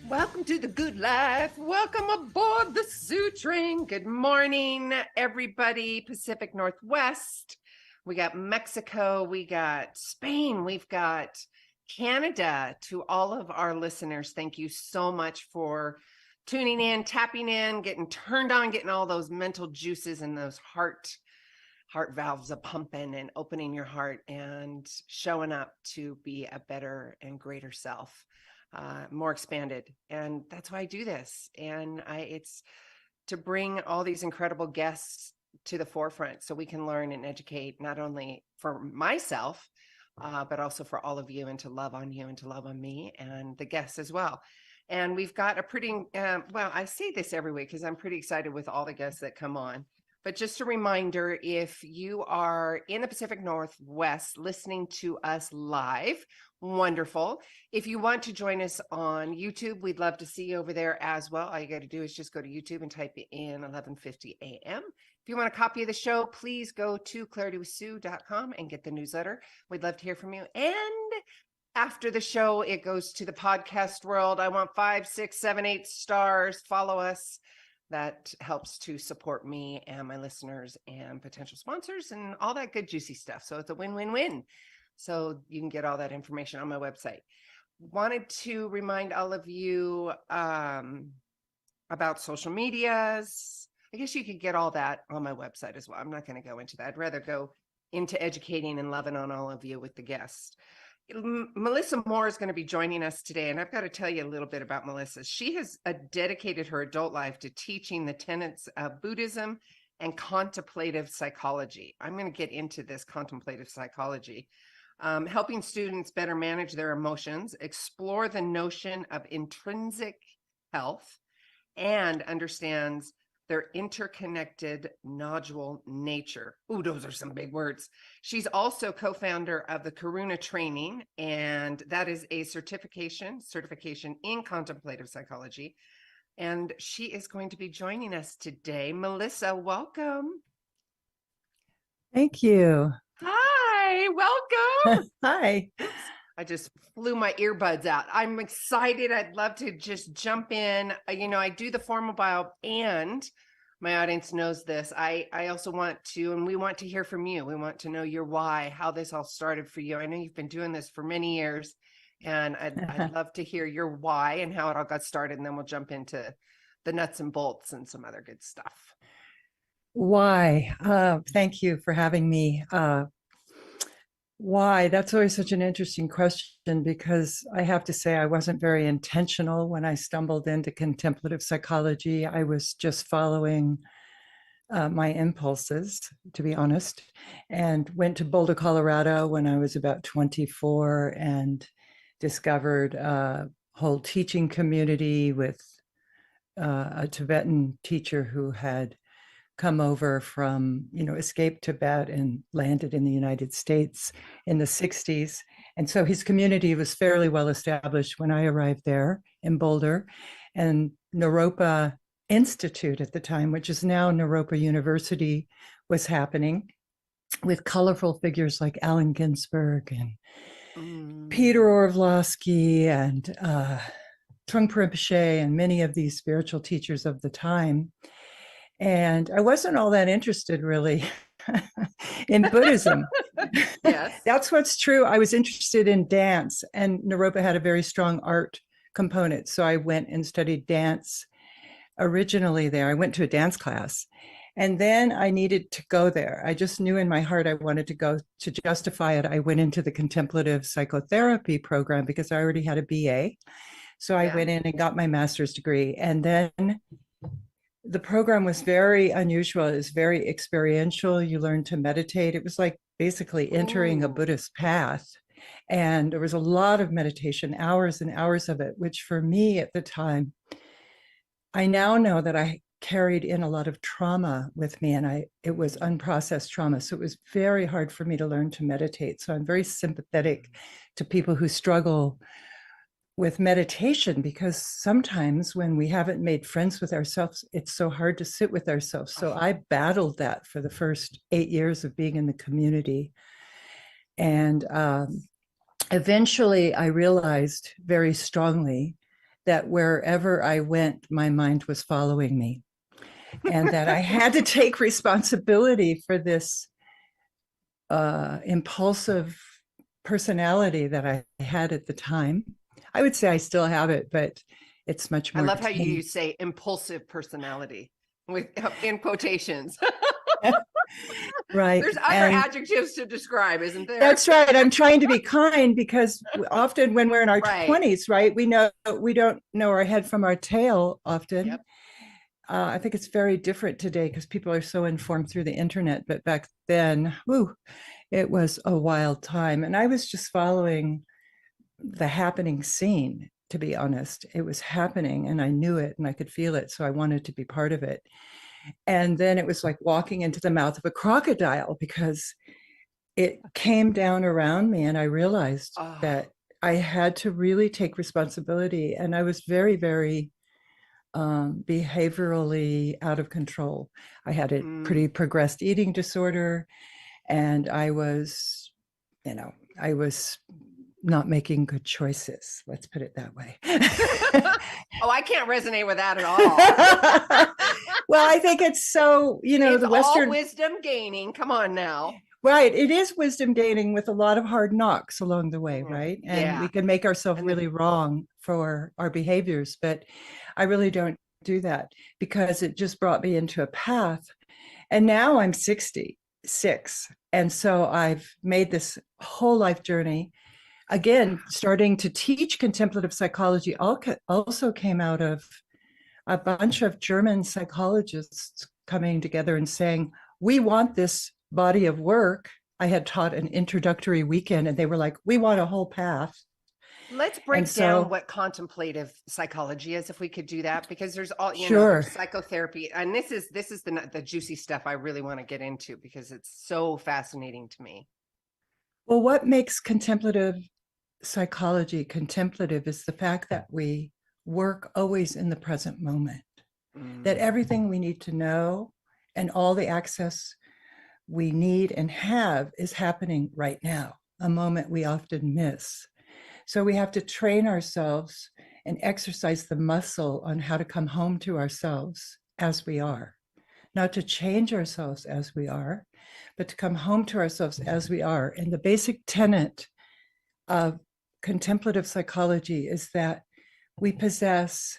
Welcome to the good life. Welcome aboard the Zoo Train. Good morning, everybody. Pacific Northwest. We got Mexico. We got Spain. We've got Canada. To all of our listeners, thank you so much for tuning in, tapping in, getting turned on, getting all those mental juices and those heart valves a pumping and opening your heart and showing up to be a better and greater self. More expanded. And that's why I do this. And it's to bring all these incredible guests to the forefront so we can learn and educate, not only for myself, but also for all of you, and to love on you and to love on me and the guests as well. And we've got a pretty, well, I say this every week because I'm pretty excited with all the guests that come on. But just a reminder, if you are in the Pacific Northwest listening to us live, wonderful. If you want to join us on YouTube, we'd love to see you over there as well. All you got to do is just go to YouTube and type in 11:50 a.m. If you want a copy of the show, please go to claritywithsue.com and get the newsletter. We'd love to hear from you. And after the show, it goes to the podcast world. I want 5, 6, 7, 8 stars. Follow us. That helps to support me and my listeners and potential sponsors and all that good juicy stuff. So it's a win-win-win. So you can get all that information on my website. Wanted to remind all of you about social medias. I guess you could get all that on my website as well. I'm not going to go into that. I'd rather go into educating and loving on all of you with the guests. Melissa Moore is going to be joining us today, and I've got to tell you a little bit about Melissa. She has dedicated her adult life to teaching the tenets of Buddhism and contemplative psychology. I'm going to get into this contemplative psychology, helping students better manage their emotions, explore the notion of intrinsic health, and understands their interconnected nondual nature. Ooh, those are some big words. She's also co-founder of the Karuna Training, and that is a certification in contemplative psychology. And she is going to be joining us today. Melissa, welcome. Thank you. Hi, welcome. Hi. I just flew my earbuds out. I'm excited. I'd love to just jump in. I do the formal bio, and my audience knows this. I also want to, and we want to hear from you. We want to know your why, how this all started for you. I know you've been doing this for many years, and I'd love to hear your why and how it all got started. And then we'll jump into the nuts and bolts and some other good stuff. Why? Thank you for having me. Why? That's always such an interesting question, because I have to say I wasn't very intentional when I stumbled into contemplative psychology. I was just following my impulses, to be honest, and went to Boulder, Colorado when I was about 24 and discovered a whole teaching community with a Tibetan teacher who had come over from, escaped Tibet and landed in the United States in the 60s. And so his community was fairly well established when I arrived there in Boulder. And Naropa Institute at the time, which is now Naropa University, was happening with colorful figures like Allen Ginsberg and Peter Orlovsky and Trungpa Rinpoche and many of these spiritual teachers of the time. And I wasn't all that interested really in Buddhism. Yes. That's what's true. I was interested in dance, and Naropa had a very strong art component. So I went and studied dance originally there. I went to a dance class, and then I needed to go there. I just knew in my heart I wanted to go. To justify it, I went into the contemplative psychotherapy program because I already had a BA. So I went in and got my master's degree. And then the program was very unusual. It was very experiential. You learned to meditate. It was like basically entering a Buddhist path. And there was a lot of meditation, hours and hours of it, which for me at the time, I now know that I carried in a lot of trauma with me, and it was unprocessed trauma. So it was very hard for me to learn to meditate. So I'm very sympathetic to people who struggle with meditation, because sometimes when we haven't made friends with ourselves, it's so hard to sit with ourselves. So I battled that for the first 8 years of being in the community. And eventually I realized very strongly that wherever I went, my mind was following me, and that I had to take responsibility for this impulsive personality that I had at the time. I would say I still have it, but it's much more. I love how you tamed. say impulsive personality with in quotations. Right. There's other adjectives to describe, isn't there? That's right. I'm trying to be kind, because often when we're in our 20s, right, we don't know our head from our tail often. Yep. I think it's very different today because people are so informed through the internet. But back then, it was a wild time. And I was just following the happening scene, to be honest. It was happening and I knew it and I could feel it. So I wanted to be part of it. And then it was like walking into the mouth of a crocodile, because it came down around me and I realized that I had to really take responsibility. And I was very, very behaviorally out of control. I had a pretty progressed eating disorder, and I was not making good choices. Let's put it that way. Oh, I can't resonate with that at all. Well, I think it's so, it's the Western all wisdom gaining. Come on now. Right. It is wisdom gaining with a lot of hard knocks along the way, right? And we can make ourselves really wrong for our behaviors, but I really don't do that, because it just brought me into a path. And now I'm 66. And so I've made this whole life journey. Again, starting to teach contemplative psychology also came out of a bunch of German psychologists coming together and saying, we want this body of work. I had taught an introductory weekend and they were like, we want a whole path. Let's break down what contemplative psychology is, if we could do that, because there's all, there's psychotherapy, and this is the juicy stuff I really want to get into because it's so fascinating to me. Well, what makes contemplative psychology contemplative is the fact that we work always in the present moment, that everything we need to know and all the access we need and have is happening right now, a moment we often miss. So we have to train ourselves and exercise the muscle on how to come home to ourselves as we are, not to change ourselves as we are, but to come home to ourselves as we are. And the basic tenet of contemplative psychology is that we possess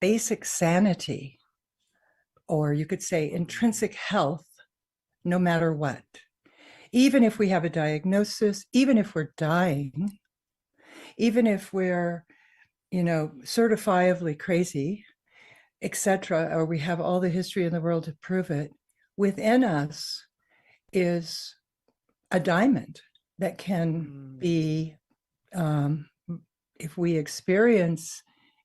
basic sanity, or you could say intrinsic health, no matter what. Even if we have a diagnosis, even if we're dying, even if we're, certifiably crazy, etc., or we have all the history in the world to prove it, within us is a diamond that can be, if we experience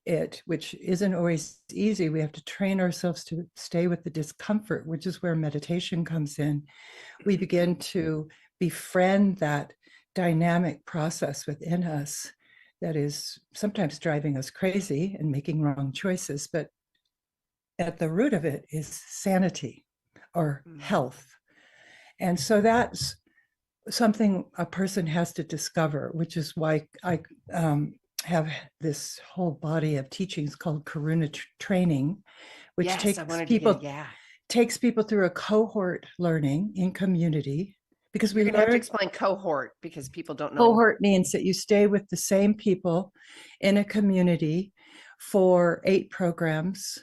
it, which isn't always easy, we have to train ourselves to stay with the discomfort, which is where meditation comes in. We begin to befriend that dynamic process within us that is sometimes driving us crazy and making wrong choices, but at the root of it is sanity or health. And so that's something a person has to discover, which is why I have this whole body of teachings called Karuna Training, which takes people through a cohort learning in community. Because we're going to have to explain cohort, because people don't know. Cohort means that you stay with the same people in a community for 8 programs,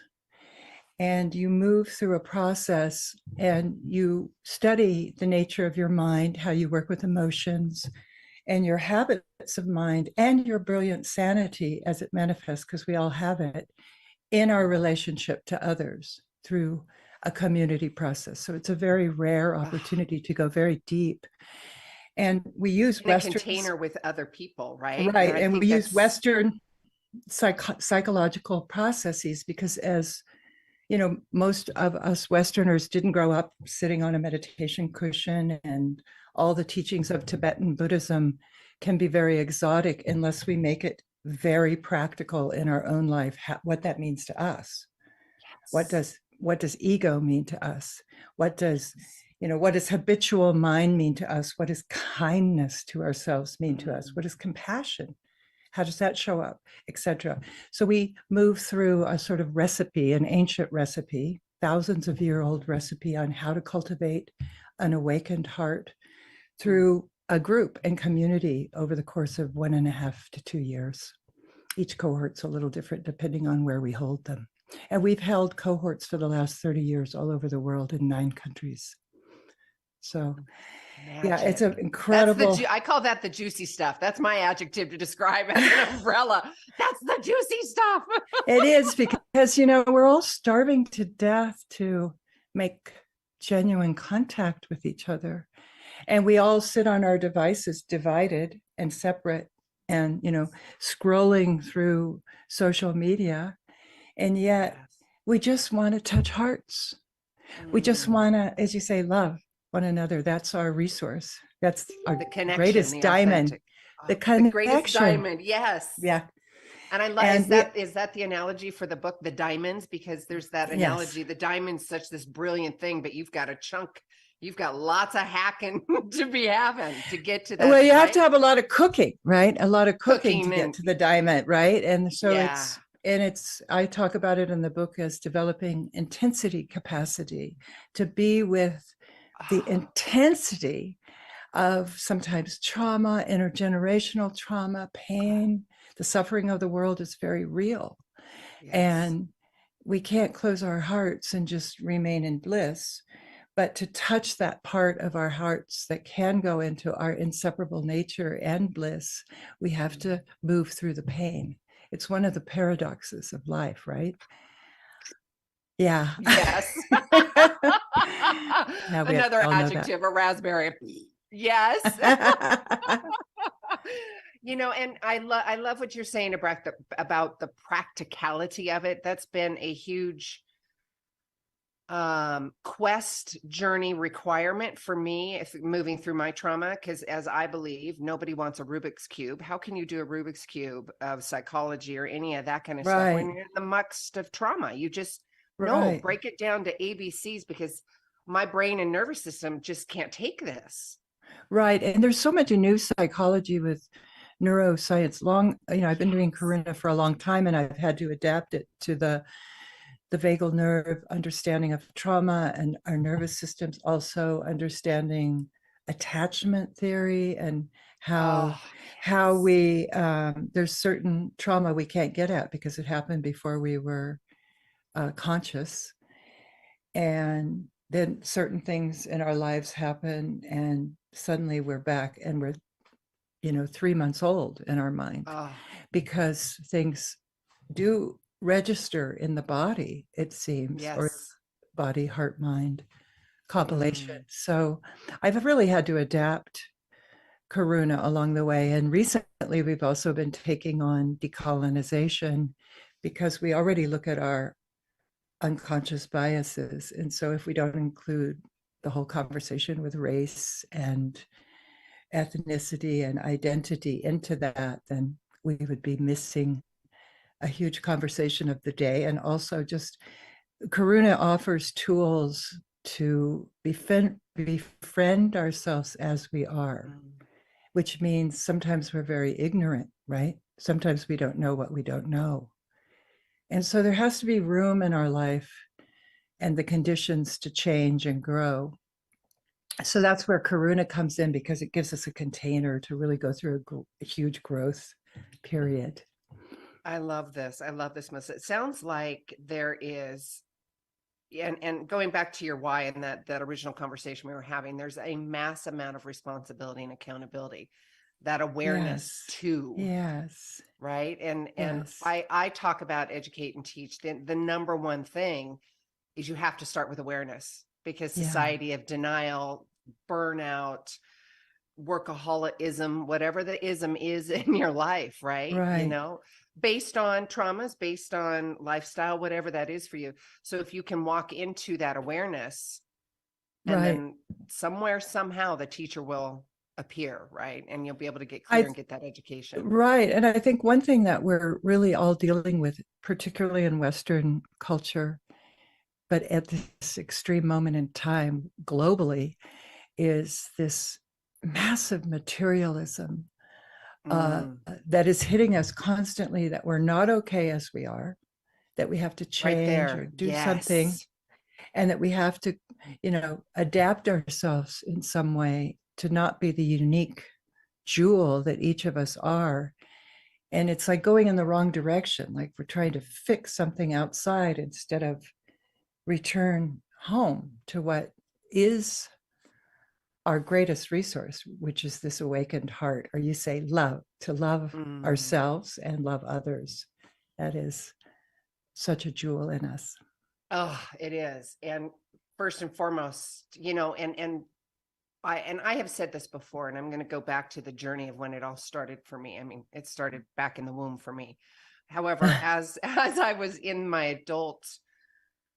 and you move through a process and you study the nature of your mind, how you work with emotions and your habits of mind and your brilliant sanity as it manifests, because we all have it, in our relationship to others through a community process. So it's a very rare opportunity to go very deep. And we use Western container with other people, right? Right. And we use Western psychological processes because, as most of us Westerners didn't grow up sitting on a meditation cushion, and all the teachings of Tibetan Buddhism can be very exotic unless we make it very practical in our own life, what that means to us. Yes. What does ego mean to us? What does habitual mind mean to us? What does kindness to ourselves mean to us? What is compassion? How does that show up, etc.? So we move through a sort of recipe, an ancient recipe, thousands of year old recipe on how to cultivate an awakened heart through a group and community over the course of 1.5 to 2 years. Each cohort's a little different depending on where we hold them. And we've held cohorts for the last 30 years all over the world in 9 countries. So yeah, it's an incredible. I call that the juicy stuff. That's my adjective to describe as an umbrella. That's the juicy stuff. It is, because, we're all starving to death to make genuine contact with each other. And we all sit on our devices divided and separate and, scrolling through social media. And yet we just want to touch hearts. We just want to, as you say, love one another. That's our resource. That's our greatest diamond. The greatest diamond. Yes. Yeah. And I love, is that the analogy for the book, The Diamonds? Because there's that analogy, the diamond's such this brilliant thing, but you've got a chunk, you've got lots of hacking to be having to get to that. Well, you have to have a lot of cooking, right? A lot of cooking to get to the diamond, right? And so I talk about it in the book as developing intensity capacity to be with the intensity of sometimes trauma, intergenerational trauma, pain. The suffering of the world is very real. Yes. And we can't close our hearts and just remain in bliss, but to touch that part of our hearts that can go into our inseparable nature and bliss, we have to move through the pain. It's one of the paradoxes of life, right? Yeah. Yes. Another adjective, a raspberry. Yes. And I love what you're saying about the practicality of it. That's been a huge quest journey requirement for me if moving through my trauma, because as I believe, nobody wants a Rubik's Cube. How can you do a Rubik's Cube of psychology or any of that kind of stuff when you're in the muck of trauma? You just break it down to ABCs, because my brain and nervous system just can't take this. Right. And there's so much new psychology with neuroscience. I've been doing Karuna for a long time, and I've had to adapt it to the vagal nerve understanding of trauma and our nervous systems, also understanding attachment theory and how we there's certain trauma we can't get at because it happened before we were conscious, and then certain things in our lives happen and suddenly we're back and we're 3 months old in our mind, because things do register in the body, it seems, or body, heart, mind compilation. So I've really had to adapt Karuna along the way. And recently we've also been taking on decolonization, because we already look at our unconscious biases. And so if we don't include the whole conversation with race and ethnicity and identity into that, then we would be missing a huge conversation of the day. And also just Karuna offers tools to befriend ourselves as we are, which means sometimes we're very ignorant, right? Sometimes we don't know what we don't know. And so there has to be room in our life and the conditions to change and grow. So that's where Karuna comes in, because it gives us a container to really go through a huge growth period. I love this. Melissa. It sounds like there is, and going back to your why and that original conversation we were having, there's a mass amount of responsibility and accountability, that awareness too. Yes. Right. And I talk about educate and teach. The number one thing is you have to start with awareness, because society of denial, burnout, workaholism, whatever the ism is in your life, right? Based on traumas, based on lifestyle, whatever that is for you. So if you can walk into that awareness, and then somewhere, somehow the teacher will appear, right? And you'll be able to get clear and get that education. Right. And I think one thing that we're really all dealing with, particularly in Western culture, but at this extreme moment in time globally, is this massive materialism Mm, that is hitting us constantly, that we're not okay as we are, that we have to right change or there. do something, Yes. and that we have to, adapt ourselves in some way to not be the unique jewel that each of us are. And it's like going in the wrong direction, like we're trying to fix something outside instead of return home to what is our greatest resource, which is this awakened heart, or you say love, to love Mm. ourselves and love others. That is such a jewel in us. Oh, it is. And first and foremost, and I have said this before, and I'm going to go back to the journey of when it all started for me. I mean, it started back in the womb for me. However, as I was in my adult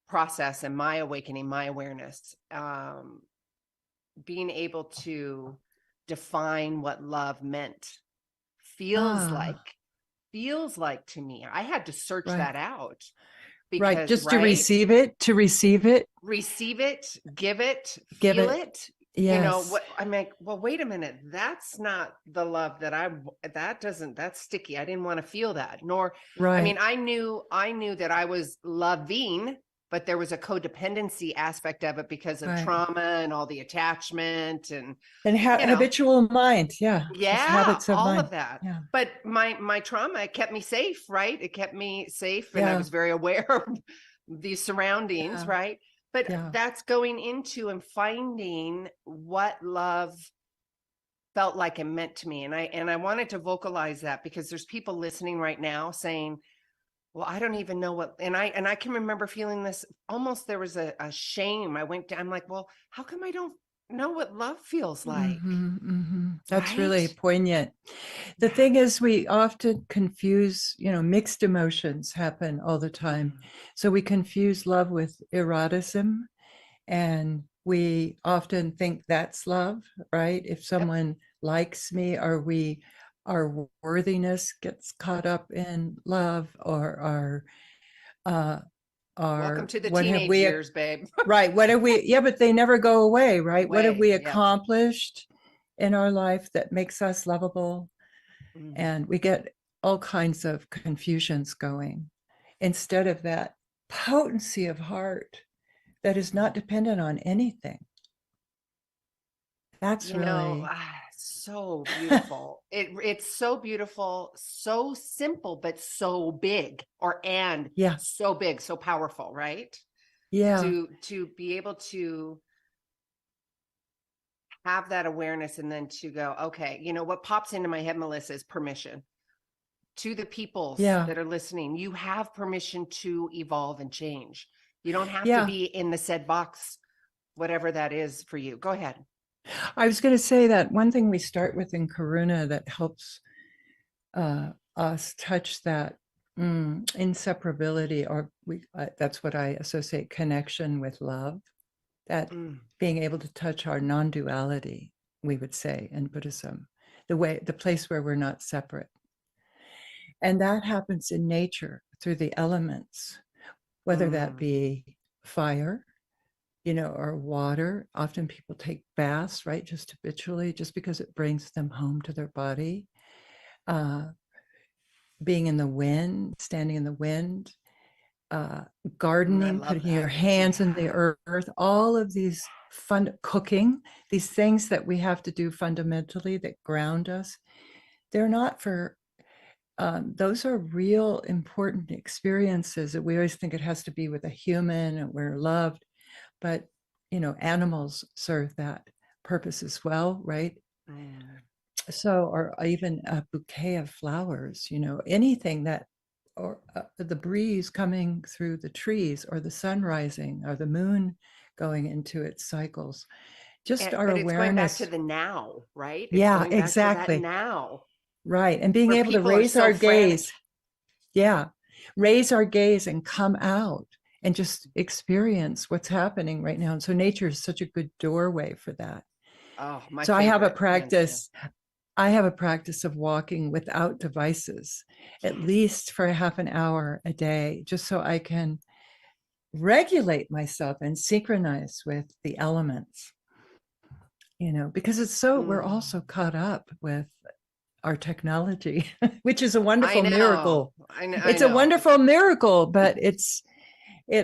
process and my awakening, my awareness, being able to define what love meant feels Ah, like to me. I had to search right. that out Right. because, Just to right, receive it, receive it, give it, give feel it. it. Yes. What I'm like, well, wait a minute, that's not the love that that's sticky. I didn't want to feel that. Nor, I mean, Right. I knew that I was loving, but there was a codependency aspect of it because of Right. trauma and all the attachment and, And you know, habitual mind. Yeah. Just yeah, habits of all of mind. that. Yeah. But my trauma, it kept me safe, right? It kept me safe, and I Yeah. was very aware of these surroundings, Yeah. right? But Yeah. that's going into and finding what love felt like and meant to me. And I wanted to vocalize that because there's people listening right now saying, well, I don't even know what, and I can remember feeling this almost, there was a shame. I'm like, well, how come I don't know what love feels like? That's Right? really poignant. The Yeah. thing is, we often confuse, mixed emotions happen all the time. Mm. So we confuse love with eroticism, and we often think that's love, right? If Yep. someone likes me, our worthiness gets caught up in love, or uh, Welcome to the what have teenage we, years, babe. right? What have we, yeah, but they never go away, right? What have Way. we Yep. accomplished in our life that makes us lovable? Mm. And we get all kinds of confusions going instead of that potency of heart that is not dependent on anything. That's really, So beautiful. It's so beautiful, so simple, but so big, and yeah, so big, so powerful, right? yeah, To be able to have that awareness and then to go, okay, what pops into my head, Melissa, is permission. To the peoples yeah, that are listening, you have permission to evolve and change. You don't have to yeah. be in the said box, whatever that is for you. Go ahead. I was going to say that one thing we start with in Karuna that helps us touch that inseparability, or that's what I associate connection with love, that Mm. being able to touch our non-duality, we would say in Buddhism, the place where we're not separate. And that happens in nature through the elements, whether that Mm. be fire, or water. Often people take baths, right? Just habitually, just because it brings them home to their body. Being in the wind, standing in the wind, I gardening, love putting your that. hands in the Yeah. earth, all of these fun cooking, these things that we have to do fundamentally that ground us. They're not for, those are real important experiences that we always think it has to be with a human and we're loved, but, animals serve that purpose as well, right? Mm. So, or even a bouquet of flowers, anything that, or the breeze coming through the trees, or the sun rising, or the moon going into its cycles, just our But it's going back to awareness. the now, right? It's Yeah, going back to that exactly. now Right. And being where able to people are raise so our frantic. gaze. Yeah. Raise our gaze and come out and just experience what's happening right now. And so nature is such a good doorway for that. Oh, my So I have a favorite, hands down. practice. I have a practice of walking without devices, at Yes. least for a half an hour a day, just so I can regulate myself and synchronize with the elements, because it's so, we're Mm. also caught up with our technology, which is a wonderful miracle. It's a know. wonderful miracle, but it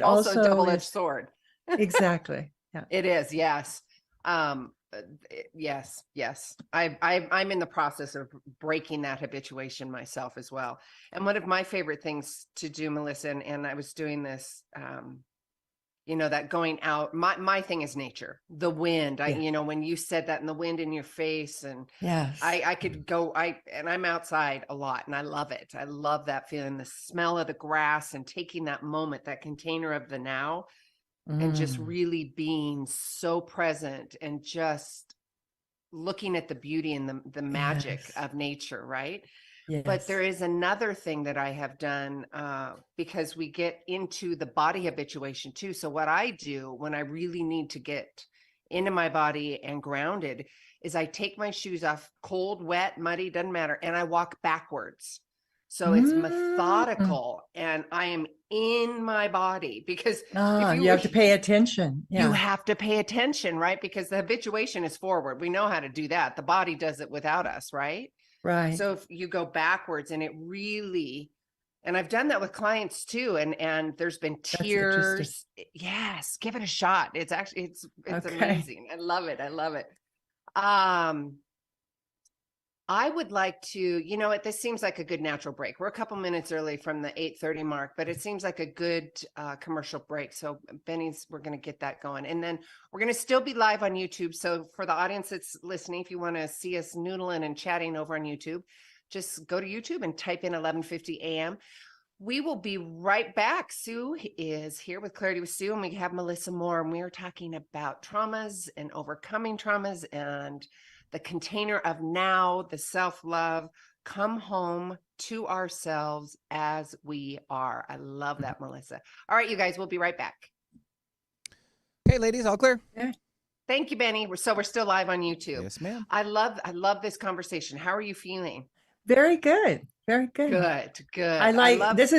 also also a double-edged is, sword. exactly. Yeah. It is, yes. Yes. I'm in the process of breaking that habituation myself as well. And one of my favorite things to do, Melissa, and I was doing this, that going out, my thing is nature, the wind. When you said that, and the wind in your face, and yes, I could go, and I'm outside a lot and I love it. I love that feeling, the smell of the grass, and taking that moment, that container of the now, and just really being so present and just looking at the beauty and the magic of nature, right? Yes. But there is another thing that I have done, because we get into the body habituation too. So what I do when I really need to get into my body and grounded is I take my shoes off, cold, wet, muddy, doesn't matter, and I walk backwards. So it's methodical, and I am in my body, because if you have to pay attention. You have to pay attention, right? Because the habituation is forward. We know how to do that. The body does it without us, right? Right. So if you go backwards, and it really, and I've done that with clients too, and there's been tears. Yes, give it a shot. It's actually, it's amazing. I love it. I would like to, this seems like a good natural break. We're a couple minutes early from the 8:30 mark, but it seems like a good commercial break. So we're going to get that going. And then we're going to still be live on YouTube. So for the audience that's listening, if you want to see us noodling and chatting over on YouTube, just go to YouTube and type in 11:50 a.m. We will be right back. Sue is here with Clarity with Sue, and we have Melissa Moore, and we are talking about traumas and overcoming traumas, and the container of now, the self-love, come home to ourselves as we are. I love that, Melissa. All right, you guys, we'll be right back. Hey, ladies, all clear? Yeah. Thank you, Benny. We're still live on YouTube. Yes, ma'am. I love this conversation. How are you feeling? Very good. Very good. Good. I love this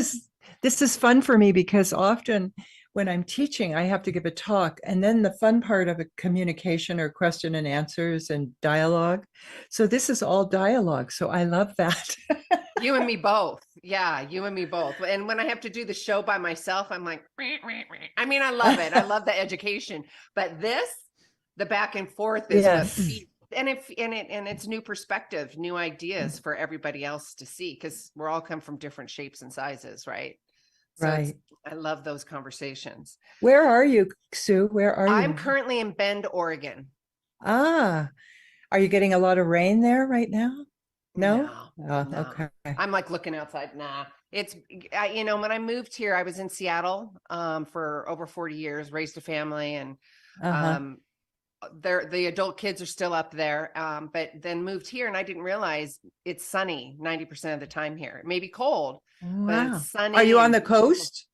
is fun for me, because often when I'm teaching, I have to give a talk, and then the fun part of a communication or question and answers and dialogue. So this is all dialogue. So I love that. You and me both. Yeah, you and me both. And when I have to do the show by myself, I'm like, I mean, I love it. I love the education, but the back and forth is and it's new perspective, new ideas for everybody else to see, because we're all come from different shapes and sizes, right? So right. I love those conversations. Where are you, Sue? Where are you? I'm currently in Bend, Oregon. Are you getting a lot of rain there right now? No. No. Okay. I'm like looking outside. Nah, it's, when I moved here, I was in Seattle for over 40 years, raised a family, and the adult kids are still up there, but then moved here, and I didn't realize it's sunny 90% of the time here. It may be cold, but it's sunny. Are you on the coast?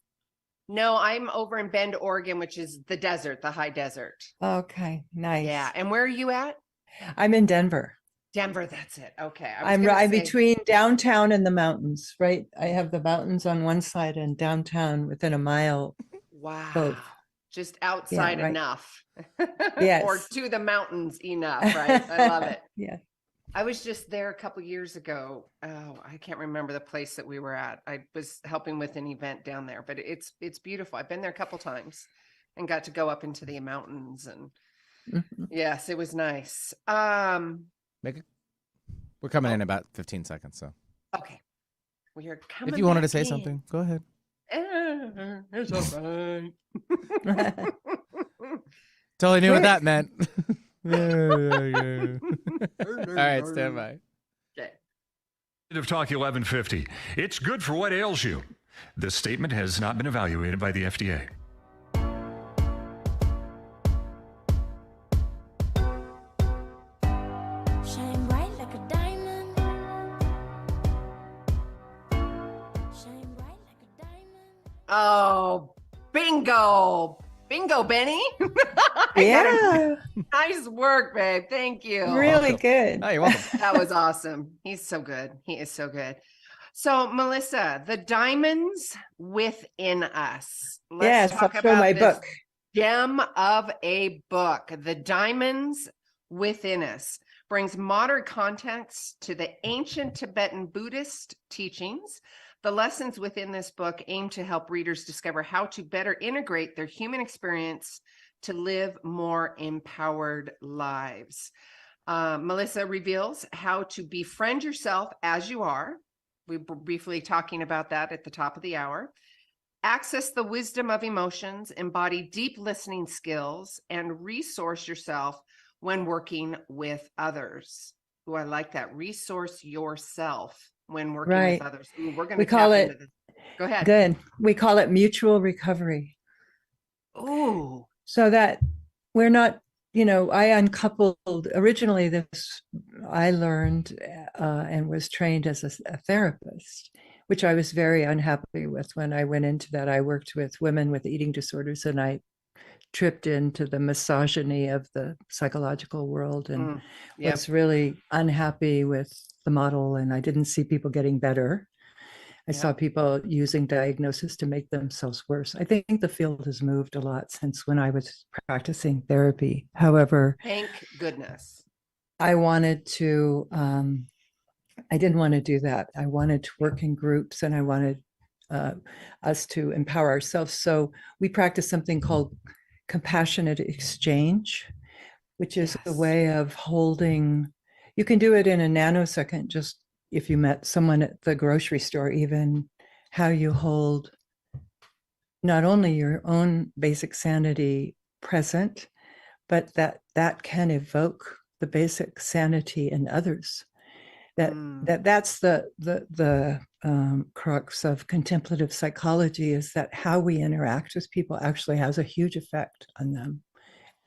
No, I'm over in Bend, Oregon, which is the desert, the high desert. Okay, nice. Yeah. And where are you at? I'm in Denver. Denver, that's it. Okay. I'm between downtown and the mountains, right? I have the mountains on one side and downtown within a mile. Wow. Both. Just outside enough. Yes. Or to the mountains enough, right? I love it. Yeah. I was just there a couple years ago. Oh, I can't remember the place that we were at. I was helping with an event down there, but it's beautiful. I've been there a couple times and got to go up into the mountains, and yes, it was nice. We're coming in about 15 seconds, so. Okay. We are coming. If you wanted to say something, go ahead. It's all right. Totally knew what that meant. All right, stand by. Okay. Of Talk 1150. It's good for what ails you. This statement has not been evaluated by the FDA. Shine bright like a diamond. Shine bright like a diamond. Oh, bingo. Bingo, Benny. Yeah. Nice work, babe. Thank you. Really good. Oh, you're welcome. That was awesome. He's so good. He is so good. So, Melissa, the diamonds within us. Let's talk about my book. Gem of a book, The Diamonds Within Us. brings modern context to the ancient Tibetan Buddhist teachings. The lessons within this book aim to help readers discover how to better integrate their human experience to live more empowered lives. Melissa reveals how to befriend yourself as you are. We were briefly talking about that at the top of the hour. Access the wisdom of emotions, embody deep listening skills, and resource yourself when working with others. Oh, I like that. Resource yourself when working Right. with others. Ooh, we're going We to call tap it- into this. Go ahead. Good. We call it mutual recovery. Oh, So that we're not, I uncoupled originally this, I learned and was trained as a therapist, which I was very unhappy with when I went into that. I worked with women with eating disorders, and I tripped into the misogyny of the psychological world and yep. was really unhappy with the model. And I didn't see people getting better. I saw Yep. people using diagnosis to make themselves worse. I think the field has moved a lot since when I was practicing therapy. However, Thank goodness. I wanted to, I didn't want to do that. I wanted to work in groups, and I wanted us to empower ourselves. So we practice something called compassionate exchange, which is a Yes. way of holding. You can do it in a nanosecond, just if you met someone at the grocery store, even how you hold not only your own basic sanity present, but that can evoke the basic sanity in others. That's the crux of contemplative psychology, is that how we interact with people actually has a huge effect on them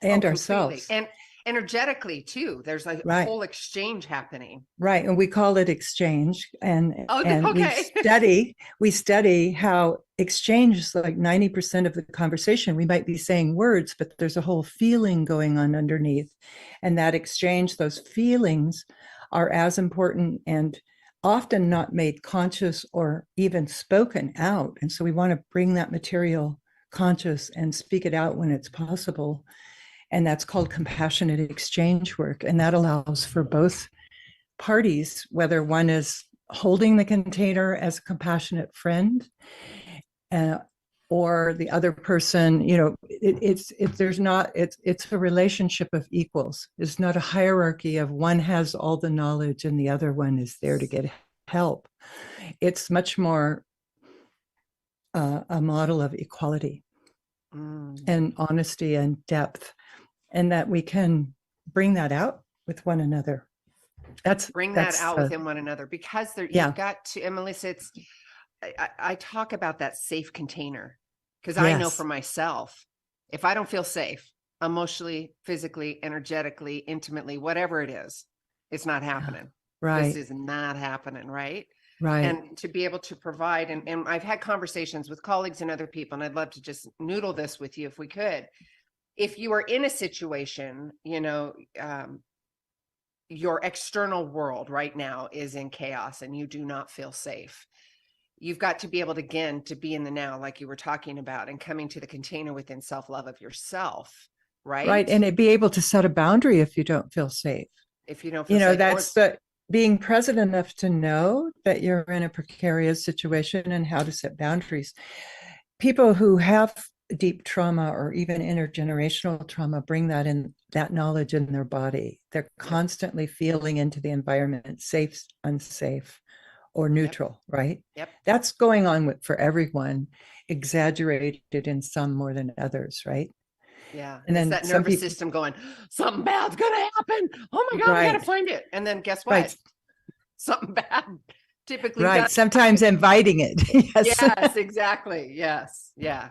and Oh, ourselves. completely. And energetically too. There's like a Right. whole exchange happening. Right. And we call it exchange. And okay. we study how exchange is like 90% of the conversation. We might be saying words, but there's a whole feeling going on underneath. And that exchange, those feelings are as important and often not made conscious or even spoken out. And so we want to bring that material conscious and speak it out when it's possible. And that's called compassionate exchange work. And that allows for both parties, whether one is holding the container as a compassionate friend, or the other person, it's a relationship of equals. It's not a hierarchy of one has all the knowledge and the other one is there to get help. It's much more a model of equality and honesty and depth, and that we can bring that out with one another. Bring that out within one another, because you've got to, and Melissa, I talk about that safe container, because I know for myself, if I don't feel safe emotionally, physically, energetically, intimately, whatever it is, it's not happening. Right. This is not happening. Right. Right. And to be able to provide, and I've had conversations with colleagues and other people, and I'd love to just noodle this with you if we could. If you are in a situation, your external world right now is in chaos and you do not feel safe, you've got to be able to, again, to be in the now, like you were talking about, and coming to the container within self-love of yourself. Right. And be able to set a boundary if you don't feel safe. If you don't feel safe, that's being present enough to know that you're in a precarious situation and how to set boundaries. People who have deep trauma or even intergenerational trauma bring that knowledge in their body. They're constantly feeling into the environment, safe, unsafe, or neutral. Right. Yep. That's going on for everyone, exaggerated in some more than others. Right. Yeah. And then that nervous system going, something bad's going to happen. Oh my God, I got to find it. And then guess what? Right. Something bad typically right. does Sometimes happen. inviting it. Yes, exactly. Yes. Yeah.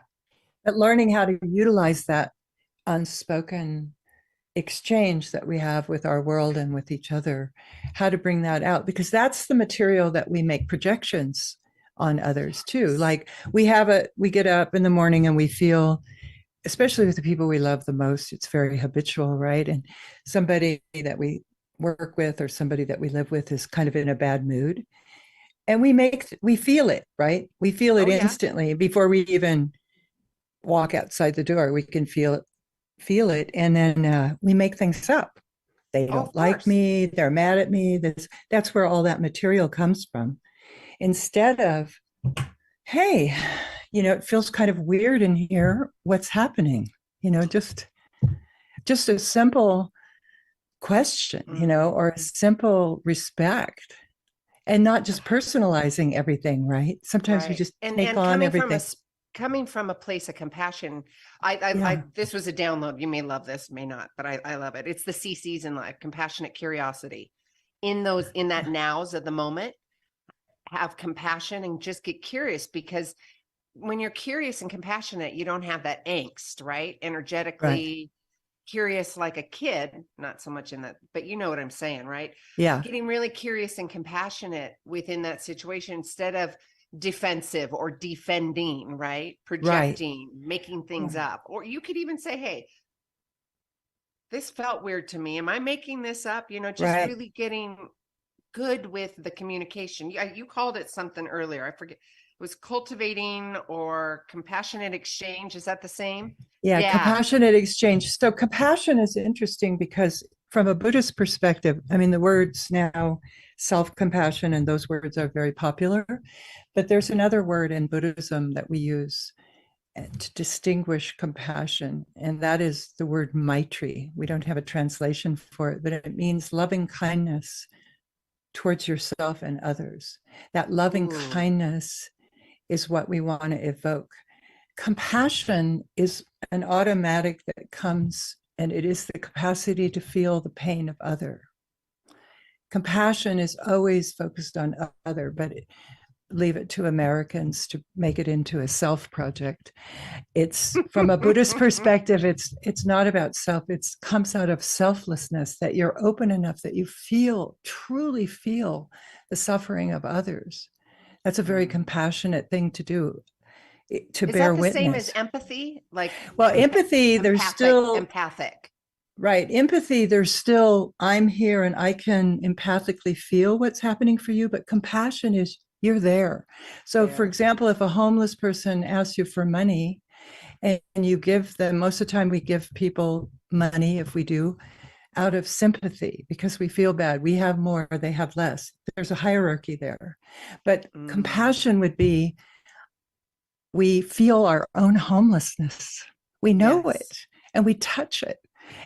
But learning how to utilize that unspoken exchange that we have with our world and with each other, how to bring that out, because that's the material that we make projections on others too. Like we get up in the morning and we feel, especially with the people we love the most, it's very habitual, right? And somebody that we work with or somebody that we live with is kind of in a bad mood. And we feel it, right? We feel it instantly before we even walk outside the door. We can feel it. And then we make things up. They Oh, of don't like course. me. They're mad at me. That's where all that material comes from. Instead of, hey, it feels kind of weird in here. What's happening? Just a simple question, or a simple respect, and not just personalizing everything, right? Sometimes we Right. just And take and on everything. coming from a place of compassion, Yeah, this was a download. You may love this, may not, but I love it. It's the CCs in life, compassionate curiosity. In that nows of the moment, have compassion and just get curious, because when you're curious and compassionate, you don't have that angst, right? right. Energetically curious like a kid, not so much in that, but you know what I'm saying, right? Yeah, Getting really curious and compassionate within that situation instead of defensive or defending, right? right, Projecting, making things right, up. Or you could even say, hey, this felt weird to me. Am I making this up? Just right. really getting good with the communication. You called it something earlier. I forget. It was cultivating or compassionate exchange. Is that the same? Yeah, Yeah. compassionate exchange. So compassion is interesting because from a Buddhist perspective, I mean, the words now self-compassion and those words are very popular, but there's another word in Buddhism that we use to distinguish compassion, and that is the word maitri. We don't have a translation for it, but it means loving kindness towards yourself and others. That loving Ooh. kindness is what we want to evoke. Compassion is an automatic that comes, and it is the capacity to feel the pain of other. Compassion is always focused on other, but leave it to Americans to make it into a self project. It's from a Buddhist perspective, it's not about self. It comes out of selflessness, that you're open enough that you truly feel the suffering of others. That's a very compassionate thing to do, to Is bear that the same as witness. empathy? Like Well, empathy, there's still, empathic. right, empathy, there's still, I'm here and I can empathically feel what's happening for you, but compassion is you're there. So, for There. example, if a homeless person asks you for money and you give them, most of the time we give people money, if we do, out of sympathy because we feel bad. We have more, they have less. There's a hierarchy there. But compassion would be, we feel our own homelessness. We know Yes. it and we touch it.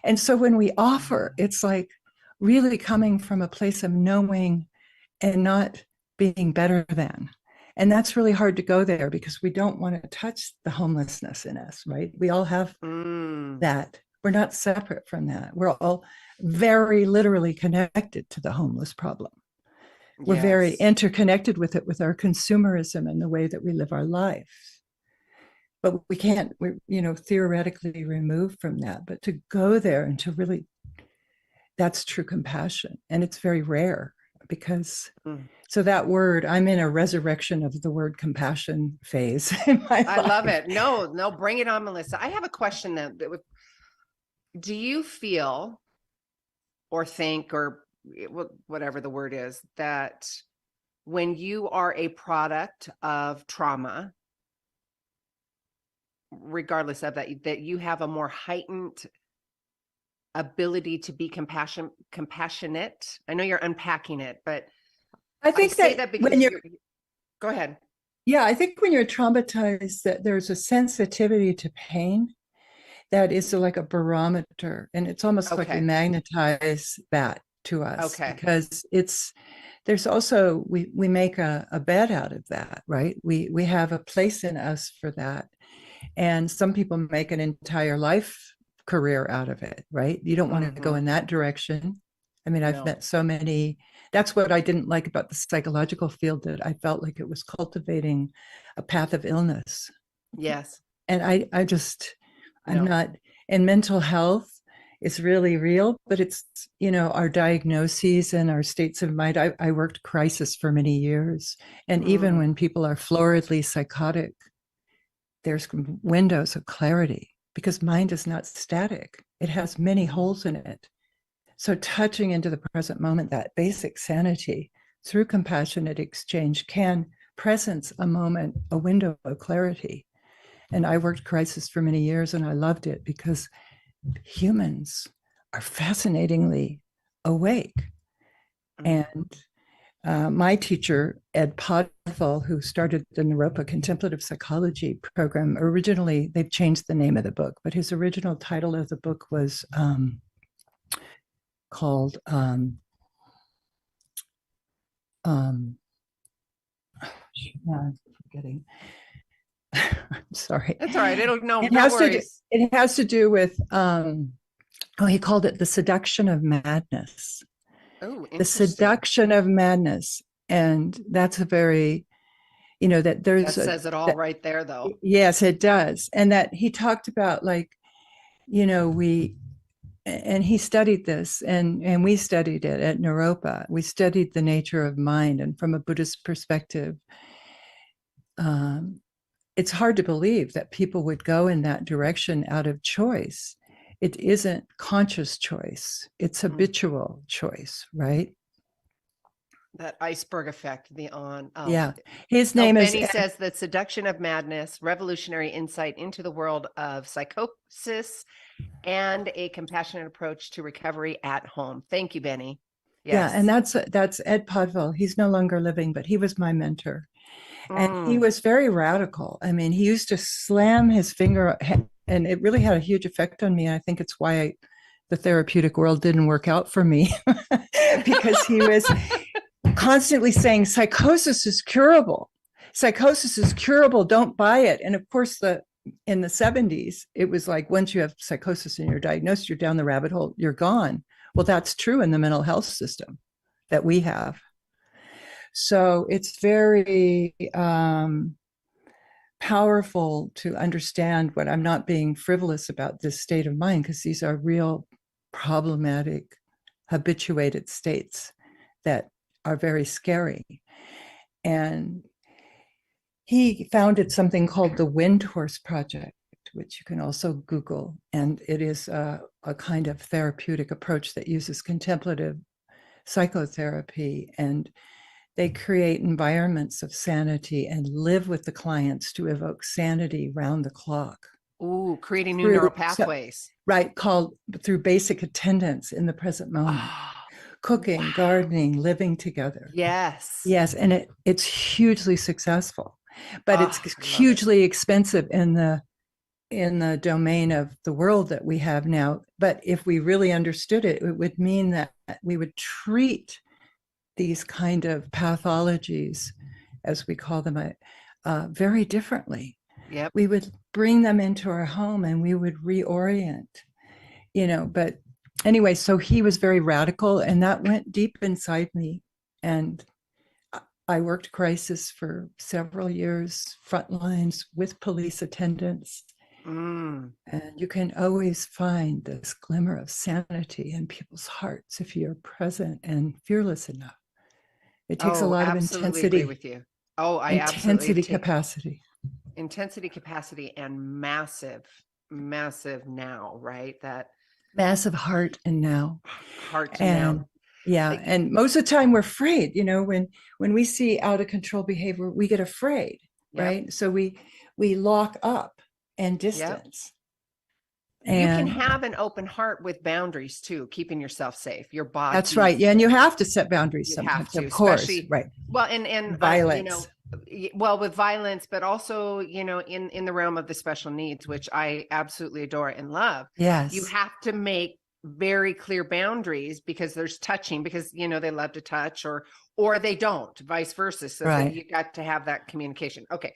And so when we offer, it's like really coming from a place of knowing and not being better than. And that's really hard to go there because we don't want to touch the homelessness in us, right? We all have that. We're not separate from that. We're all very literally connected to the homeless problem. We're very Yes. interconnected with it, with our consumerism and the way that we live our life. But we can't, we're theoretically removed from that. But to go there and to really, that's true compassion. And it's very rare because, so that word, I'm in a resurrection of the word compassion phase in my life. I love it. No, bring it on, Melissa. I have a question do you feel or think or whatever the word is, that when you are a product of trauma, regardless of that you have a more heightened ability to be compassionate? I know you're unpacking it, but I think say that because when you're, go ahead. yeah, I think when you're traumatized, that there's a sensitivity to pain that is like a barometer, and it's almost like we Okay. magnetize that to us Okay. because there's also, we make a bed out of that, right? We have a place in us for that. And some people make an entire life career out of it, right? You don't want to go in that direction. I mean, I've No. met so many. That's what I didn't like about the psychological field, that I felt like it was cultivating a path of illness. Yes. And I'm No. not, and mental health is really real, but it's, our diagnoses and our states of mind. I worked crisis for many years. And even when people are floridly psychotic, there's windows of clarity because mind is not static. It has many holes in it. So touching into the present moment, that basic sanity through compassionate exchange can presence a moment, a window of clarity. And I worked crisis for many years and I loved it because humans are fascinatingly awake. Mm. And my teacher, Ed Podval, who started the Naropa Contemplative Psychology program, originally, they've changed the name of the book, but his original title of the book was called I'm forgetting. I'm sorry. That's all right. It'll no It no has to do, worries. it has to do with he called it the seduction of madness. Oh, The interesting. seduction of madness. And that's a very, that there's That says it all right there, though. yes, it does. And that he talked about, like, and he studied this, and we studied it at Naropa. We studied the nature of mind, and from a Buddhist perspective, it's hard to believe that people would go in that direction out of choice. It isn't conscious choice, it's habitual choice, right? That iceberg effect, Yeah. His name is Benny says the seduction of madness, revolutionary insight into the world of psychosis and a compassionate approach to recovery at home. Thank you, Benny. Yes. Yeah, and that's Ed Podval. He's no longer living, but he was my mentor. And he was very radical. I mean, he used to slam his finger, and it really had a huge effect on me. And I think it's why the therapeutic world didn't work out for me, because he was constantly saying psychosis is curable. Psychosis is curable. Don't buy it. And of course, in the 70s, it was like, once you have psychosis and you're diagnosed, you're down the rabbit hole, you're gone. Well, that's true in the mental health system that we have. So it's very powerful to understand what I'm not being frivolous about this state of mind, because these are real problematic, habituated states that are very scary. And he founded something called the Wind Horse Project, which you can also Google. And it is a kind of therapeutic approach that uses contemplative psychotherapy, and they create environments of sanity and live with the clients to evoke sanity round the clock. Ooh, creating new neural pathways. Right, called through basic attendance in the present moment. Cooking, gardening, living together. Yes. Yes, and it's hugely successful, but it's I love hugely expensive in the domain of the world that we have now. But if we really understood it, it would mean that we would treat these kind of pathologies, as we call them, very differently. Yep. We would bring them into our home and we would reorient, but anyway, so he was very radical, and that went deep inside me. And I worked crisis for several years, front lines with police attendants. And you can always find this glimmer of sanity in people's hearts if you're present and fearless enough. It takes a lot of intensity. Agree with you. Oh, I intensity capacity. Intensity capacity and massive now, right? That massive heart and now. Heart to now. Yeah. And most of the time we're afraid, when we see out of control behavior, we get afraid, right? So we lock up and distance. And you can have an open heart with boundaries too, keeping yourself safe. Your body. That's right. Yeah, and you have to set boundaries sometimes, of course. Right. Well, and violence. With violence, but also, in the realm of the special needs, which I absolutely adore and love. Yes. You have to make very clear boundaries, because there's touching, because they love to touch, or they don't, vice versa. So right. You got to have that communication. Okay.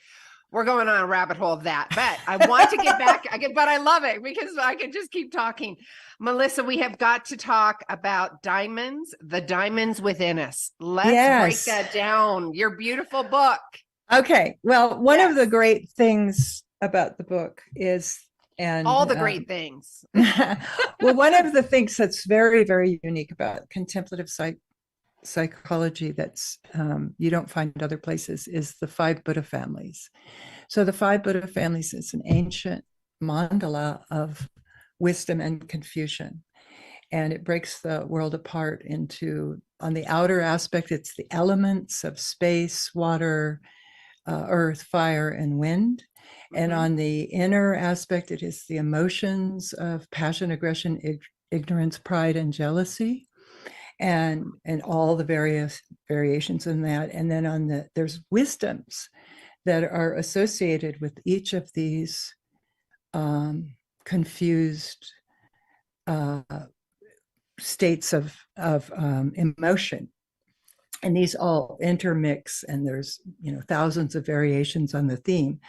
We're going on a rabbit hole of that, but I want to get back. But I love it because I can just keep talking. Melissa, we have got to talk about diamonds, the diamonds within us. Let's break that down. Your beautiful book. Okay. Well, one of the great things about the book is, and all the great things. Well, one of the things that's very, very unique about contemplative psychology that's you don't find other places is the 5 Buddha families. So the 5 Buddha families is an ancient mandala of wisdom and Confucian, and it breaks the world apart into, on the outer aspect, it's the elements of space, water, earth, fire, and wind. And on the inner aspect, it is the emotions of passion, aggression, ignorance, pride, and jealousy. and all the various variations in that. And then there's wisdoms that are associated with each of these confused states of emotion. And these all intermix, and there's thousands of variations on the theme.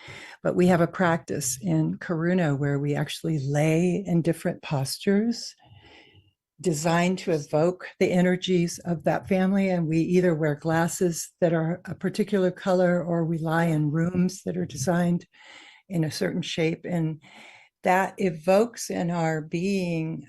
But we have a practice in Karuna where we actually lay in different postures designed to evoke the energies of that family. And we either wear glasses that are a particular color, or we lie in rooms that are designed in a certain shape. And that evokes in our being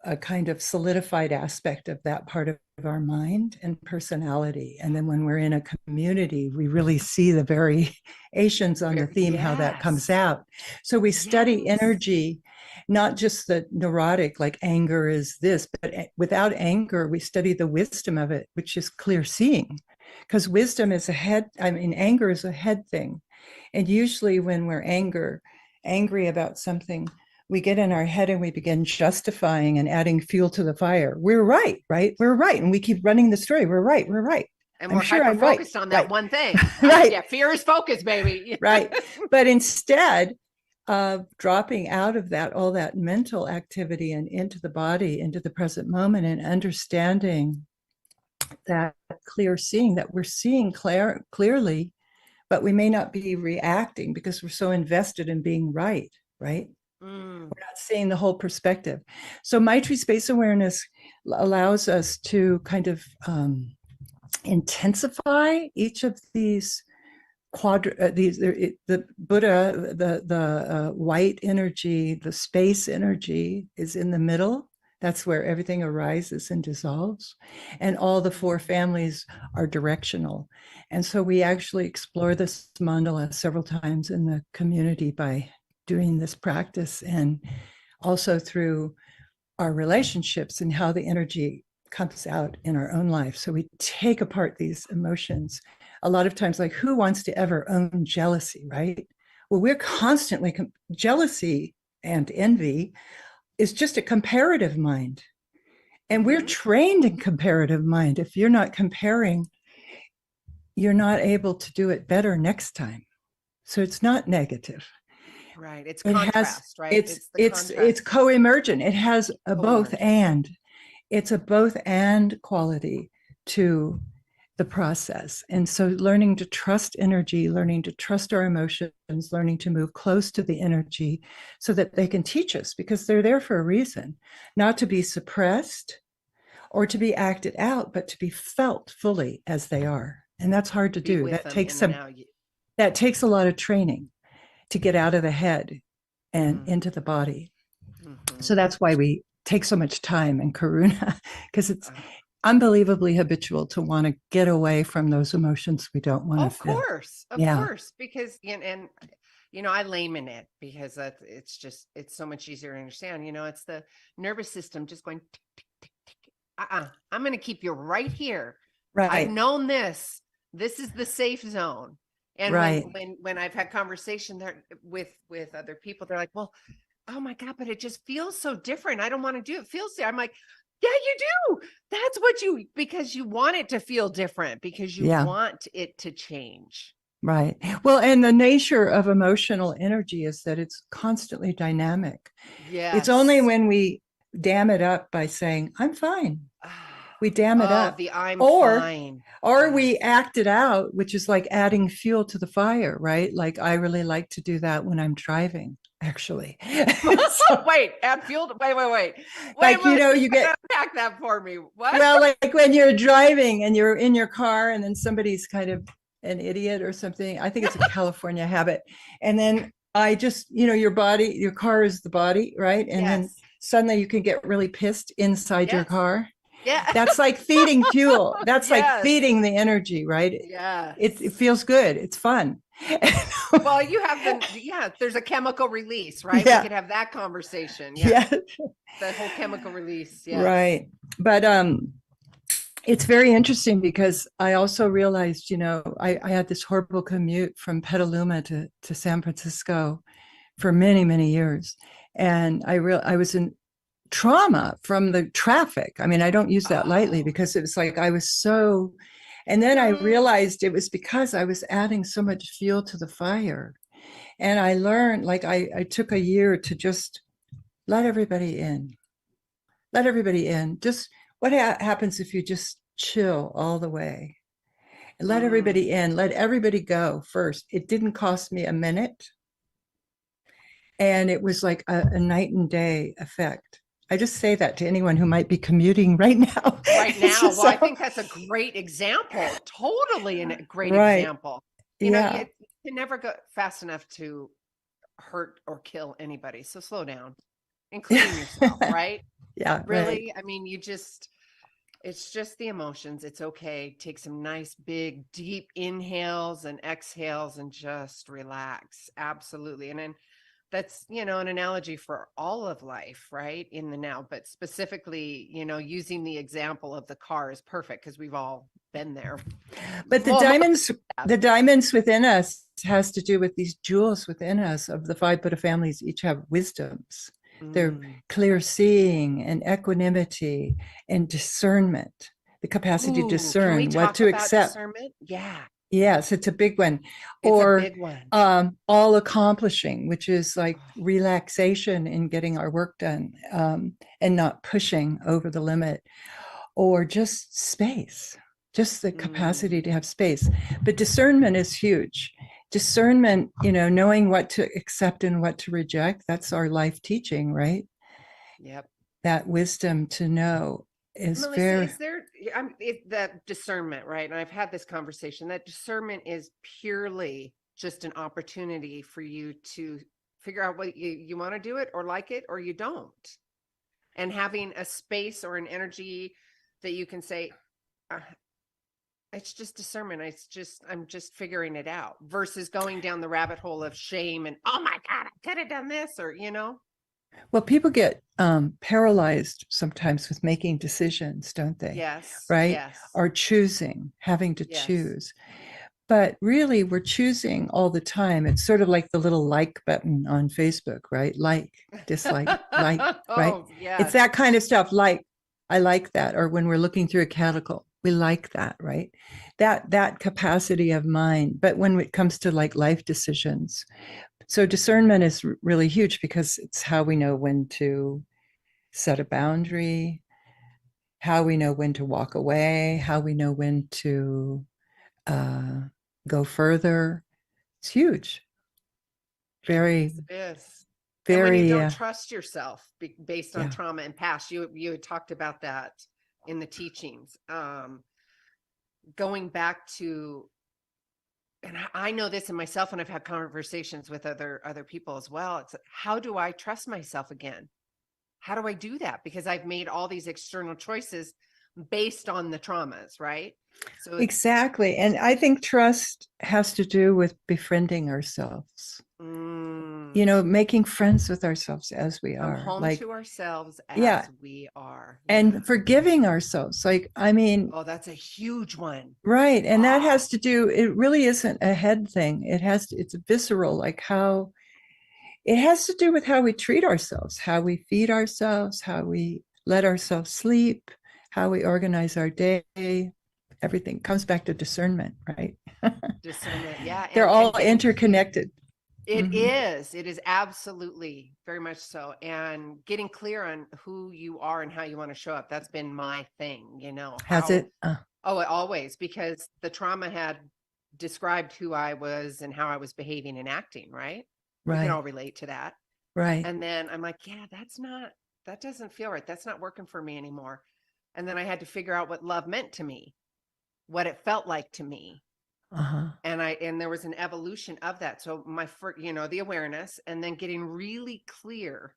a kind of solidified aspect of that part of our mind and personality. And then when we're in a community, we really see the variations on the theme, how that comes out. So we study energy, not just the neurotic, like anger is this, but without anger, we study the wisdom of it, which is clear seeing. Because wisdom is anger is a head thing. And usually when we're angry about something, we get in our head and we begin justifying and adding fuel to the fire. We're right? We're right. And we keep running the story. We're right. And we're hyper-focused on that one thing. Right. Yeah, fear is focus, baby. Right. But instead of dropping out of that, all that mental activity and into the body, into the present moment, and understanding that clear seeing, that we're seeing clearly, but we may not be reacting because we're so invested in being right? We're not seeing the whole perspective. So Maitri space awareness allows us to kind of intensify each of these the Buddha, the white energy, the space energy is in the middle. That's where everything arises and dissolves. And all the four families are directional. And so we actually explore this mandala several times in the community by doing this practice, and also through our relationships and how the energy comes out in our own life. So we take apart these emotions. A lot of times, like, who wants to ever own jealousy, right? Well, we're constantly, jealousy and envy is just a comparative mind. And we're trained in comparative mind. If you're not comparing, you're not able to do it better next time. So it's not negative. Right. It's contrast, right? It's co-emergent. It has a both and. It's a both and quality to the process. And so learning to trust energy, learning to trust our emotions, learning to move close to the energy so that they can teach us, because they're there for a reason, not to be suppressed or to be acted out, but to be felt fully as they are. And that's hard to do. That takes a lot of training to get out of the head and into the body. So that's why we take so much time in Karuna, because it's unbelievably habitual to want to get away from those emotions we don't want to feel. Of course, because and I layman it because it's so much easier to understand. It's the nervous system just going tick, tick, tick, tick. I'm going to keep you right here. Right. I've known this. This is the safe zone. And when I've had conversation there with other people, they're like, well, oh my God, but it just feels so different. I don't want to do it. It feels there. I'm like, yeah, you do. That's because you want it to feel different, because you want it to change. Right. Well, and the nature of emotional energy is that it's constantly dynamic. Yeah. It's only when we dam it up by saying, I'm fine. We dam it up. Fine. Or we act it out, which is like adding fuel to the fire, right? Like, I really like to do that when I'm driving, actually. Wait, add fuel. Wait. Like, you get unpack that for me. What? Well, like when you're driving and you're in your car and then somebody's kind of an idiot or something. I think it's a California habit. And then I just, your car is the body, right? And then suddenly you can get really pissed inside your car. Yeah. That's like feeding fuel. That's like feeding the energy, right? Yeah. It feels good. It's fun. Well, you have there's a chemical release, right? We could have that conversation. Yeah. The whole chemical release. Yeah. Right. But it's very interesting because I also realized, I had this horrible commute from Petaluma to San Francisco for many, many years. And I was trauma from the traffic. I mean, I don't use that lightly Oh. because it was like I was so, and then I realized it was because I was adding so much fuel to the fire. And I learned, like, I took a year to just let everybody in, let everybody in. Just what happens if you just chill all the way? Let everybody in, let everybody go first. It didn't cost me a minute. And it was like a night and day effect. I just say that to anyone who might be commuting right now. Right It's now. just Well, I so- think that's a great example. Totally a great Right. example. You know, Yeah. you can never go fast enough to hurt or kill anybody. So slow down, including yourself, right? Yeah, right. Really? I mean, it's just the emotions. It's okay. Take some nice, big, deep inhales and exhales and just relax. Absolutely. And then that's, you know, an analogy for all of life, right? In the now, but specifically, you know, using the example of the car is perfect because we've all been there. But the Well, diamonds within us has to do with these jewels within us of the five Buddha families, each have wisdoms. They're clear seeing and equanimity and discernment, the capacity to Ooh, can we discern what talk to about accept. discernment? Yeah, Yes, it's a big one. it's Or a big one. all accomplishing, which is like relaxation in getting our work done, and not pushing over the limit, or just space, just the capacity to have space. But discernment is huge. Discernment, you know, knowing what to accept and what to reject, that's our life teaching, right? Yep. That wisdom to know is Melissa, very, is there that discernment, right? And I've had this conversation that discernment is purely just an opportunity for you to figure out what you want to do it or like it or you don't. And having a space or an energy that you can say, it's just discernment. I'm just figuring it out versus going down the rabbit hole of shame and, oh my God, I could have done this, or, you know. well, people get paralyzed sometimes with making decisions, don't they? Yes. Right? Yes. Or choosing, having to Yes. choose. But really, we're choosing all the time. It's sort of like the little like button on Facebook, right? Like, dislike, like, right? Oh, yes. It's that kind of stuff. Like, I like that. Or when we're looking through a catalogue, we like that, right? That capacity of mind. But when it comes to like life decisions, so discernment is really huge because it's how we know when to set a boundary, how we know when to walk away, how we know when to go further. It's huge. Very, It is. And when you very, don't trust yourself based on yeah. trauma and past, you had talked about that in the teachings. Going back to, and I know this in myself, and I've had conversations with other people as well. It's how do I trust myself again? How do I do that? Because I've made all these external choices based on the traumas, right? So Exactly. And I think trust has to do with befriending ourselves, you know, making friends with ourselves as we come are. home Like, to ourselves as yeah. we are. And Yeah. forgiving ourselves. Like, I mean, Oh, that's a huge one. right. And that Wow. has to do, it really isn't a head thing. It's visceral, like how it has to do with how we treat ourselves, how we feed ourselves, how we let ourselves sleep, how we organize our day. Everything comes back to discernment, right? Discernment. Yeah. They're And all getting clear. interconnected. It Mhm. is. It is absolutely very much so. And getting clear on who you are and how you want to show up. That's been my thing, you know. Has it? Oh, always, because the trauma had described who I was and how I was behaving and acting, right? We can all Right, relate to that. right. And then I'm like, yeah, that doesn't feel right. That's not working for me anymore. And then I had to figure out what love meant to me, what it felt like to me. Uh-huh. And there was an evolution of that. So you know, the awareness and then getting really clear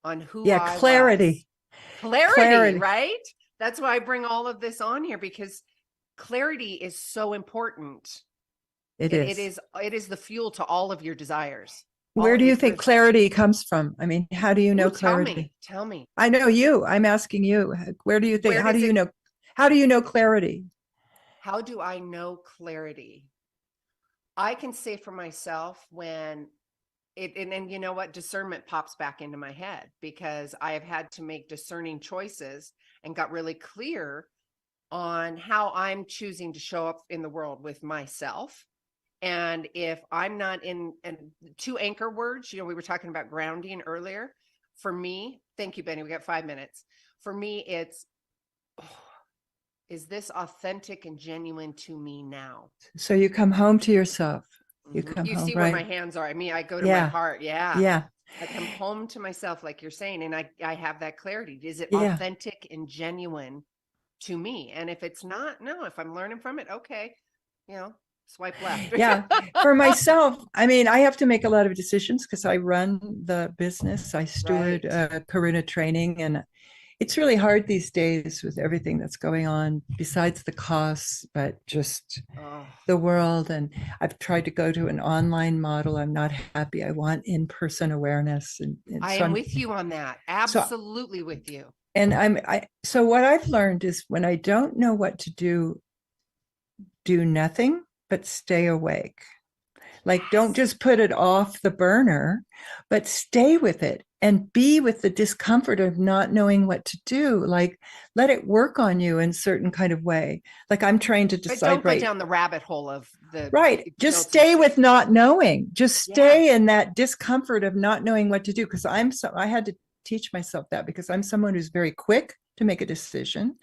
on who Yeah, I clarity. was. Clarity, Clarity. right? That's why I bring all of this on here because clarity is so important. It is. It is the fuel to all of your desires. Where do you think clarity comes from? I mean, how do you know clarity? Tell me. I know you. I'm asking you. Where do you think? Where How does do you it know? How do you know clarity? How do I know clarity? I can say for myself when and you know what? Discernment pops back into my head because I have had to make discerning choices and got really clear on how I'm choosing to show up in the world with myself. And if I'm not in, and two anchor words, we were talking about grounding earlier. For me, thank you, Benny. We got 5 minutes. For me, it's, is this authentic and genuine to me now? So you come home to yourself. You come You home, see where my right? hands are. I mean, I go to my Yeah. heart. Yeah. Yeah. I come home to myself, like you're saying, and I have that clarity. Is it Yeah. authentic and genuine to me? And if it's not, no, if I'm learning from it, okay, swipe left. Yeah. For myself, I mean, I have to make a lot of decisions because I run the business. I steward Right. Karuna Training, and it's really hard these days with everything that's going on, besides the costs, but just Oh, the world. And I've tried to go to an online model. I'm not happy. I want in-person awareness. And I so am I'm, with you on that. so, Absolutely with you. and so what I've learned is when I don't know what to do nothing, but stay awake. Like, don't just put it off the burner, but stay with it and be with the discomfort of not knowing what to do. Like, let it work on you in a certain kind of way. Like, I'm trying to But decide, don't go right? down the rabbit hole of the Right. Just guilt and stay shame. with not knowing. Just Yeah. stay in that discomfort of not knowing what to do. Because I had to teach myself that because I'm someone who's very quick to make a decision.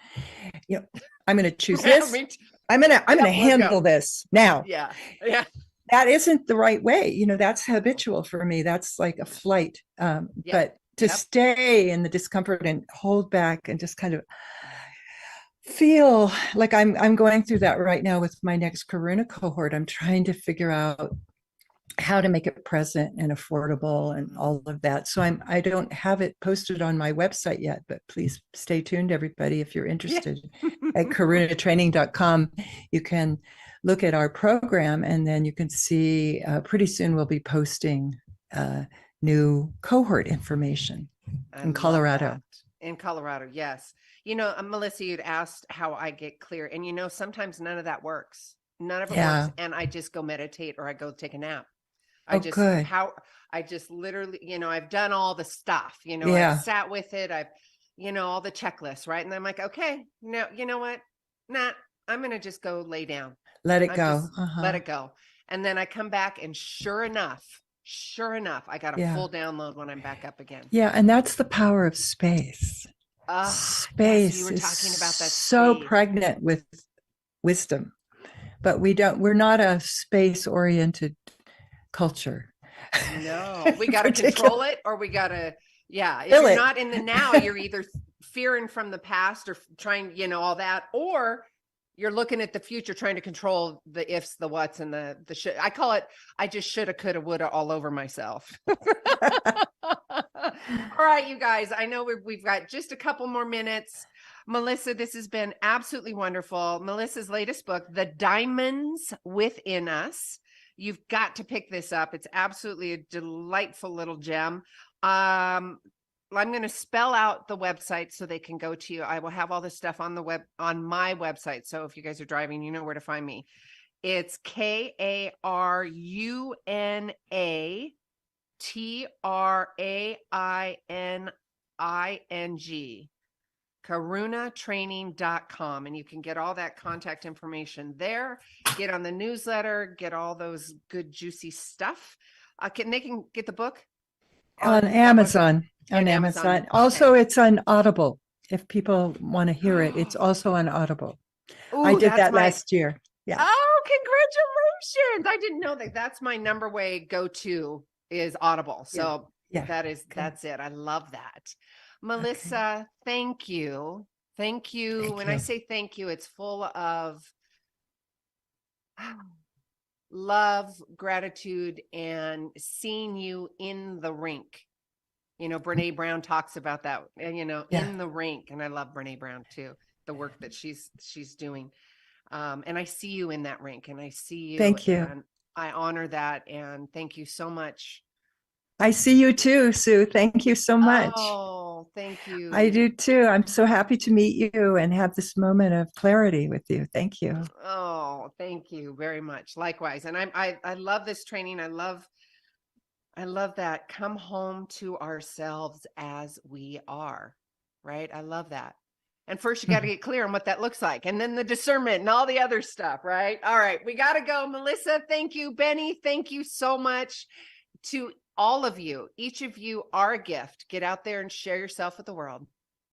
I'm going to choose Yeah, this. me too. I'm going to Yep, let's handle go. this now. Yeah. Yeah. That isn't the right way. That's habitual for me. That's like a flight. Yep. But to Yep. stay in the discomfort and hold back and just kind of feel like I'm going through that right now with my next Karuna cohort. I'm trying to figure out how to make it present and affordable and all of that. So I don't have it posted on my website yet, but please stay tuned, everybody. If you're interested, at karunatraining.com, you can look at our program, and then you can see pretty soon we'll be posting new cohort information in Colorado. In Colorado, yes. Melissa, you'd asked how I get clear, and sometimes none of that works. None of it Yeah. works, and I just go meditate or I go take a nap. Good. I just literally, I've done all the stuff, Yeah. I've sat with it. I've, all the checklists, right? And I'm like, okay, no, you know what? Nah, I'm going to just go lay down. Let it I'm go. just let it go. And then I come back and sure enough, I got a Yeah. full download when I'm back up again. Yeah. And that's the power of space. Space. You were is talking about that. So space. pregnant with wisdom, but we're not a space oriented culture. No, we got to control it, or we got to, yeah. If Feel you're it. not in the now, you're either fearing from the past or trying, all that, or you're looking at the future, trying to control the ifs, the whats, and the should. I call it, I just shoulda, coulda, woulda all over myself. All right, you guys, I know we've got just a couple more minutes. Melissa, this has been absolutely wonderful. Melissa's latest book, The Diamonds Within Us. You've got to pick this up. It's absolutely a delightful little gem. I'm going to spell out the website so they can go to you. I will have all this stuff on the web, on my website. So if you guys are driving, you know where to find me. It's KARUNATRAINING, karunatraining.com. And you can get all that contact information there, get on the newsletter, get all those good, juicy stuff. They can get the book on Amazon. On Amazon. Okay. Also, it's on Audible. If people want to hear it, it's also on Audible. Ooh, I did that last year. Yeah. Oh, congratulations. I didn't know that. That's my number way go-to is Audible. So Yeah. that's it. I love that. Melissa, thank you. Thank you. When I say thank you, it's full of love, gratitude, and seeing you in the rink. Brene Brown talks about that, in the rink. And I love Brene Brown too, the work that she's doing. And I see you in that rink, and I see you. Thank you. And I honor that. And thank you so much. I see you too, Sue. Thank you so much. Oh, thank you. I do too. I'm so happy to meet you and have this moment of clarity with you. Thank you. Oh, thank you very much. Likewise. And I love this training. I love I love that. Come home to ourselves as we are, right? I love that. And first, you got to get clear on what that looks like, and then the discernment and all the other stuff, right? All right, we got to go. Melissa, thank you. Benny, thank you so much. To all of you, each of you are a gift. Get out there and share yourself with the world.